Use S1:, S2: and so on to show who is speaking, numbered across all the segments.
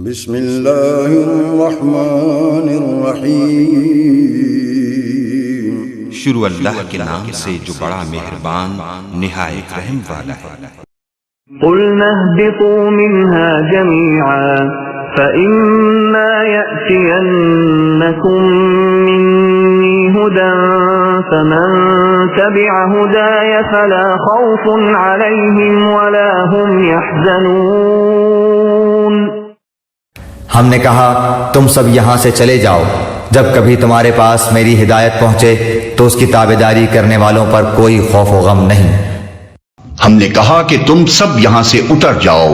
S1: بسم اللہ الرحمن الرحیم،
S2: شروع اللہ کے نام سے جو بڑا مہربان نہایت رحم والا ہے۔
S3: قُلْنَا اهْبِطُوا مِنْهَا جَمِيعًا فَإِمَّا يَأْتِيَنَّكُمْ مِنِّي هُدًى فَمَنْ تَبِعَ هُدَايَ فَلَا خَوْفٌ عَلَيْهِمْ وَلَا هُمْ يَحْزَنُونَ۔
S4: ہم نے کہا تم سب یہاں سے چلے جاؤ، جب کبھی تمہارے پاس میری ہدایت پہنچے تو اس کی تابعداری کرنے والوں پر کوئی خوف و غم نہیں۔
S5: ہم نے کہا کہ تم سب یہاں سے اتر جاؤ۔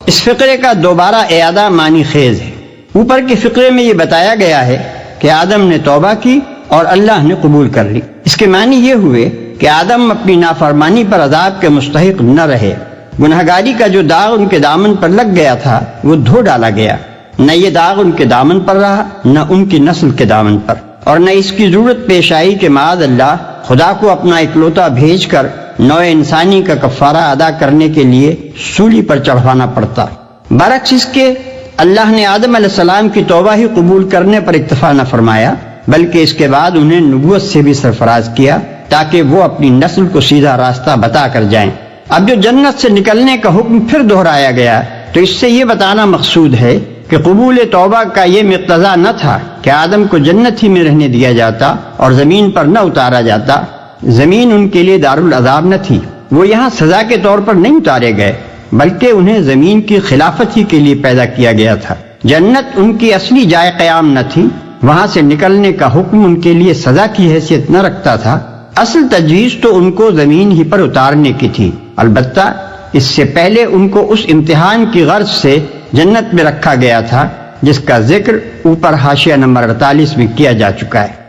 S6: اس فقرے کا دوبارہ اعادہ معنی خیز ہے۔ اوپر کے فقرے میں یہ بتایا گیا ہے کہ آدم نے توبہ کی اور اللہ نے قبول کر لی۔ اس کے معنی یہ ہوئے کہ آدم اپنی نافرمانی پر عذاب کے مستحق نہ رہے۔ گنہگاری کا جو داغ ان کے دامن پر لگ گیا تھا وہ دھو ڈالا گیا، نہ یہ داغ ان کے دامن پر رہا، نہ ان کی نسل کے دامن پر، اور نہ اس کی ضرورت پیش آئی کہ معاذ اللہ خدا کو اپنا اکلوتا بھیج کر نوع انسانی کا کفارہ ادا کرنے کے لیے سولی پر چڑھوانا پڑتا۔ برعکس اس کے اللہ نے آدم علیہ السلام کی توبہ ہی قبول کرنے پر اکتفا نہ فرمایا، بلکہ اس کے بعد انہیں نبوت سے بھی سرفراز کیا تاکہ وہ اپنی نسل کو سیدھا راستہ بتا کر جائیں۔ اب جو جنت سے نکلنے کا حکم پھر دہرایا گیا تو اس سے یہ بتانا مقصود ہے کہ قبول توبہ کا یہ مقتضا نہ تھا کہ آدم کو جنت ہی میں رہنے دیا جاتا اور زمین پر نہ اتارا جاتا۔ زمین ان کے لیے دارالعذاب نہ تھی، وہ یہاں سزا کے طور پر نہیں اتارے گئے، بلکہ انہیں زمین کی خلافت ہی کے لیے پیدا کیا گیا تھا۔ جنت ان کی اصلی جائے قیام نہ تھی، وہاں سے نکلنے کا حکم ان کے لیے سزا کی حیثیت نہ رکھتا تھا۔ اصل تجویز تو ان کو زمین ہی پر اتارنے کی تھی، البتہ اس سے پہلے ان کو اس امتحان کی غرض سے جنت میں رکھا گیا تھا جس کا ذکر اوپر حاشیہ نمبر 48 میں کیا جا چکا ہے۔